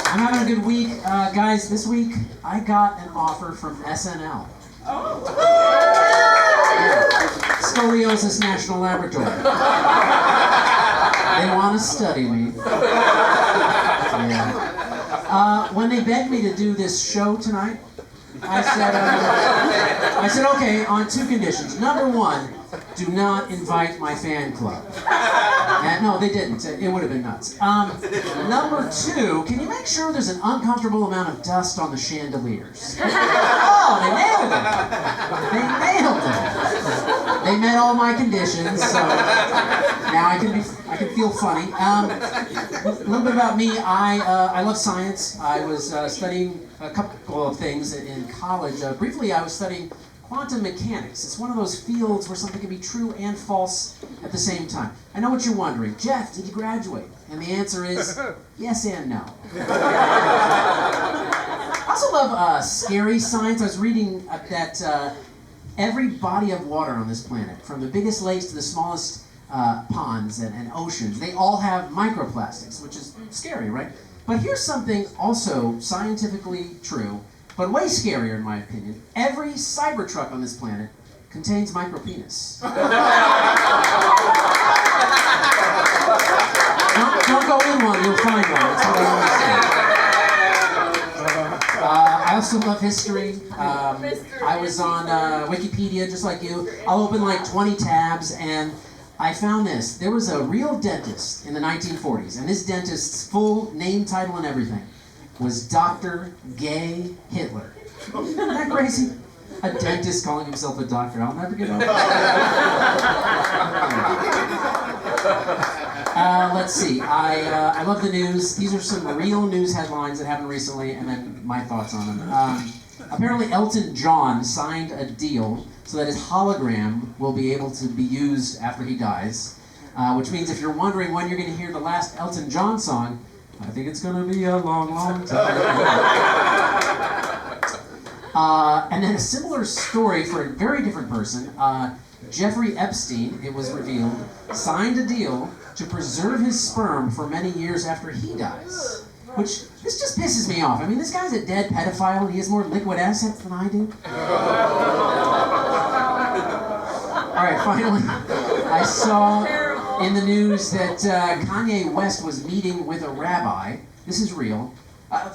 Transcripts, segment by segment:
I'm having a good week. Guys, this week I got an offer from SNL. Oh. Yeah. Scoliosis National Laboratory. They want to study me. Yeah. When they begged me to do this show tonight, I said, okay, on two conditions. Number one, do not invite my fan club. And no, they didn't. It would have been nuts. Number two, can you make sure there's an uncomfortable amount of dust on the chandeliers? Oh, they nailed it. They nailed it. They met all my conditions, so now I can feel funny. A little bit about me. I love science. I was studying a couple of things in college. Briefly, I was studying quantum mechanics. It's one of those fields where something can be true and false at the same time. I know what you're wondering. Geoff, did you graduate? And the answer is yes and no. I also love scary science. I was reading that every body of water on this planet, from the biggest lakes to the smallest ponds and oceans, they all have microplastics, which is scary, right? But here's something also scientifically true, but way scarier in my opinion. Every Cybertruck on this planet contains micropenis. Don't go in one, you'll find one. That's what I always say. I also love history. I was on Wikipedia just like you. I'll open like 20 tabs and I found this. There was a real dentist in the 1940s, and this dentist's full name, title, and everything was Dr. Gay Hitler. Isn't that crazy? A dentist calling himself a doctor. I'll never get over it. Let's see. I love the news. These are some real news headlines that happened recently, and then my thoughts on them. Apparently, Elton John signed a deal so that his hologram will be able to be used after he dies, which means if you're wondering when you're going to hear the last Elton John song, I think it's going to be a long, long time. And then a similar story for a very different person. Jeffrey Epstein, it was revealed, signed a deal to preserve his sperm for many years after he dies. Which, this just pisses me off. I mean, this guy's a dead pedophile and he has more liquid assets than I do. Alright, finally, I saw in the news that Kanye West was meeting with a rabbi. This is real.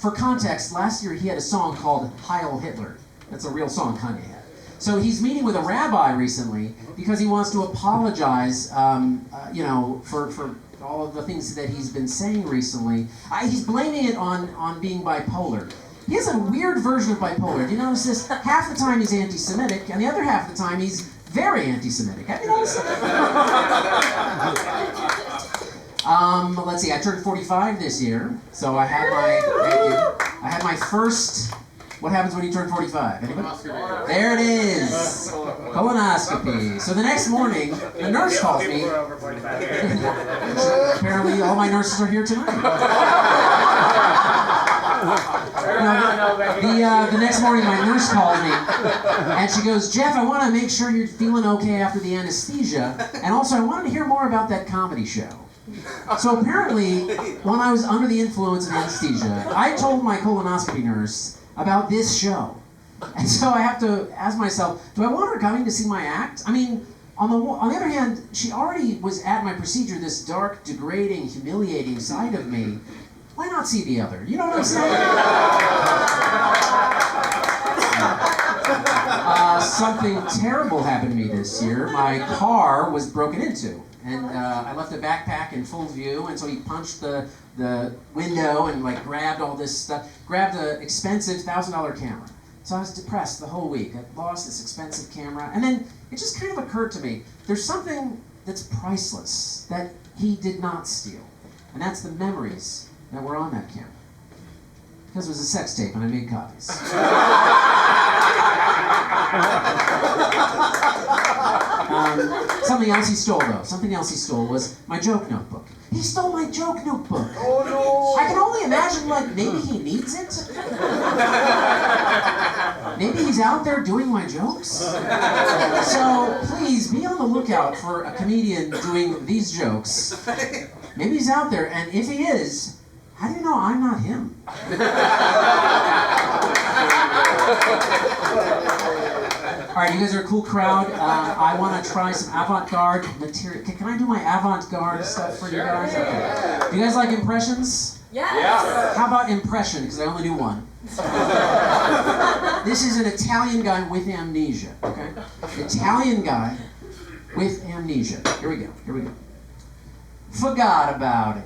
For context, last year he had a song called Heil Hitler. That's a real song Kanye had. So he's meeting with a rabbi recently because he wants to apologize, for all of the things that he's been saying recently. He's blaming it on being bipolar. He has a weird version of bipolar. Do you notice this? Half the time he's anti-Semitic, and the other half the time he's very anti-Semitic. Have you noticed that? Let's see, I turned 45 this year, so I had my first, what happens when you turn 45? Anybody? There it is! Colonoscopy. So the next morning, the nurse calls me. Apparently all my nurses are here tonight. The next morning my nurse called me, and she goes, Geoff, I want to make sure you're feeling okay after the anesthesia, and also I wanted to hear more about that comedy show. So apparently, when I was under the influence of anesthesia, I told my colonoscopy nurse about this show. And so I have to ask myself, do I want her coming to see my act? I mean, on the other hand, she already was at my procedure, this dark, degrading, humiliating side of me. Why not see the other? You know what I'm saying? Something terrible happened to me this year. My car was broken into. And I left a backpack in full view, and so he punched the window and grabbed all this stuff, grabbed an expensive $1,000 camera. So I was depressed the whole week. I lost this expensive camera, and then it just kind of occurred to me, there's something that's priceless that he did not steal, and that's the memories that were on that camera. Because it was a sex tape, and I made copies. Something else he stole, though. Something else he stole was my joke notebook. He stole my joke notebook. Oh, no. I can only imagine, maybe he needs it? Maybe he's out there doing my jokes? So, please, be on the lookout for a comedian doing these jokes. Maybe he's out there, and if he is, How do you know I'm not him? All right, you guys are a cool crowd. I want to try some avant-garde material. Can I do my avant-garde stuff for you guys? Okay. Do you guys like impressions? Yes. How about impression? Because I only do one. This is an Italian guy with amnesia. Okay, Italian guy with amnesia. Here we go. Here we go. Forgot about it.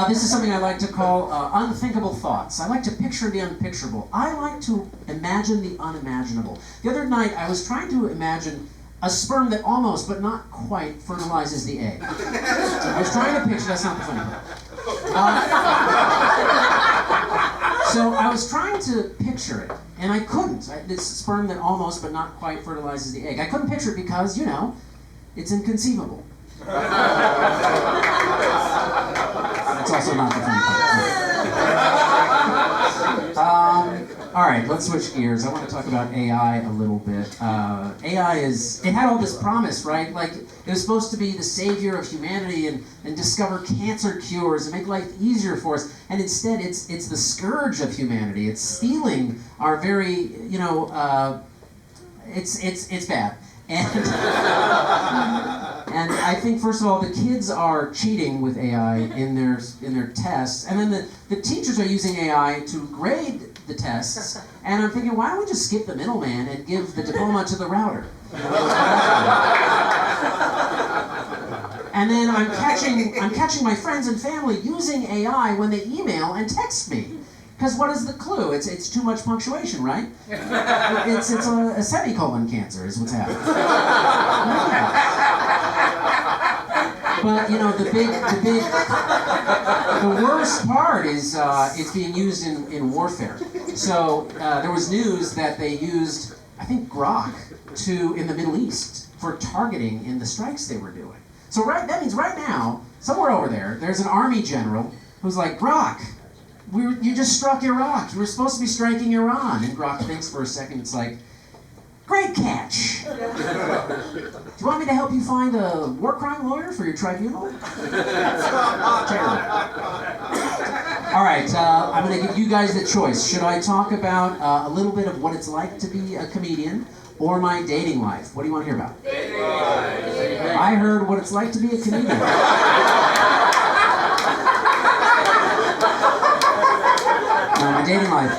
This is something I like to call unthinkable thoughts. I like to picture the unpicturable. I like to imagine the unimaginable. The other night, I was trying to imagine a sperm that almost, but not quite, fertilizes the egg. I was trying to picture, that's not the funny part. So I was trying to picture it, and I couldn't. This sperm that almost, but not quite, fertilizes the egg. I couldn't picture it because, you know, it's inconceivable. That's also not the funny part. All right, let's switch gears. I want to talk about AI a little bit. AI it had all this promise, right? Like, it was supposed to be the savior of humanity and discover cancer cures and make life easier for us. And instead, it's the scourge of humanity. It's stealing our very, you know, it's bad. And I think, first of all, the kids are cheating with AI in their tests, and then the teachers are using AI to grade the tests. And I'm thinking, why don't we just skip the middleman and give the diploma to the router? And then I'm catching my friends and family using AI when they email and text me. Because what is the clue? It's too much punctuation, right? It's a semicolon cancer is what's happening. But you know, the worst part is it's being used in warfare. So there was news that they used, I think, Grok in the Middle East for targeting in the strikes they were doing. So that means right now, somewhere over there's an army general who's like, Grok, you just struck Iraq. You were supposed to be striking Iran. And Grok thinks for a second. It's like, great catch. Do you want me to help you find a war crime lawyer for your tribunal? Terrible. All right, I'm going to give you guys the choice. Should I talk about a little bit of what it's like to be a comedian or my dating life? What do you want to hear about? Dating life. I heard what it's like to be a comedian. My dating life.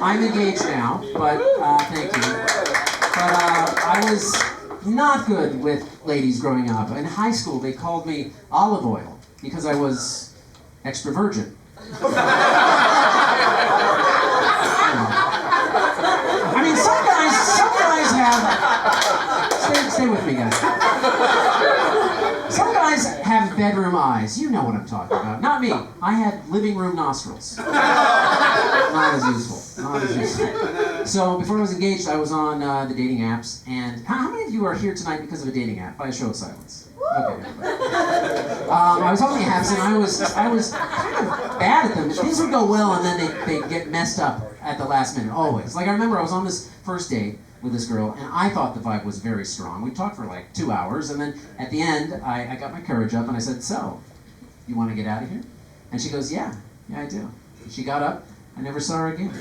I'm engaged now, but thank you. But I was not good with ladies growing up. In high school, they called me olive oil because I was extra virgin. I mean, some guys have. Stay with me, guys. Some guys have bedroom eyes. You know what I'm talking about. Not me. I had living room nostrils. Not as useful. So before I was engaged, I was on the dating apps. And how many of you are here tonight because of a dating app? By a show of silence. Okay. I was on the apps, and I was kind of bad at them. Things would go well, and then they get messed up at the last minute. Always. Like I remember, I was on this first date with this girl, and I thought the vibe was very strong. We talked for like 2 hours, and then at the end, I got my courage up, and I said, so, you want to get out of here? And she goes, yeah, I do. And she got up. I never saw her again.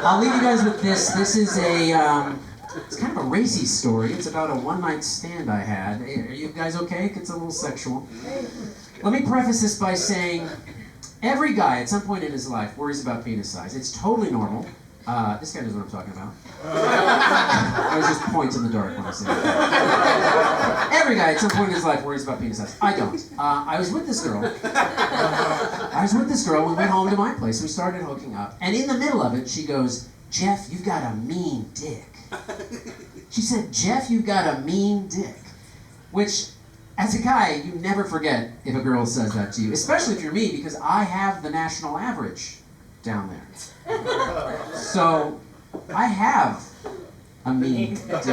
I'll leave you guys with this. This is it's kind of a racy story. It's about a one-night stand I had. Are you guys okay? It gets a little sexual. Let me preface this by saying, every guy at some point in his life worries about penis size. It's totally normal. This guy knows what I'm talking about. I was just points in the dark when I said that. Every guy at some point in his life worries about penis size. I don't. I was with this girl. We went home to my place. We started hooking up. And in the middle of it, she goes, Geoff, you've got a mean dick. She said, Geoff, you've got a mean dick. Which, as a guy, you never forget if a girl says that to you. Especially if you're me, because I have the national average down there. So, I have a mean dick.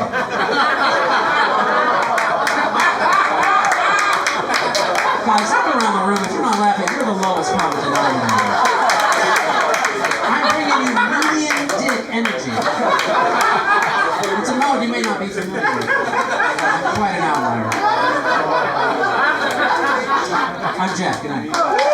Guys, look around the room. If you're not laughing, you're the lowest common denominator. not be familiar with. I'm quite an outlier. I'm Jeff. Good night.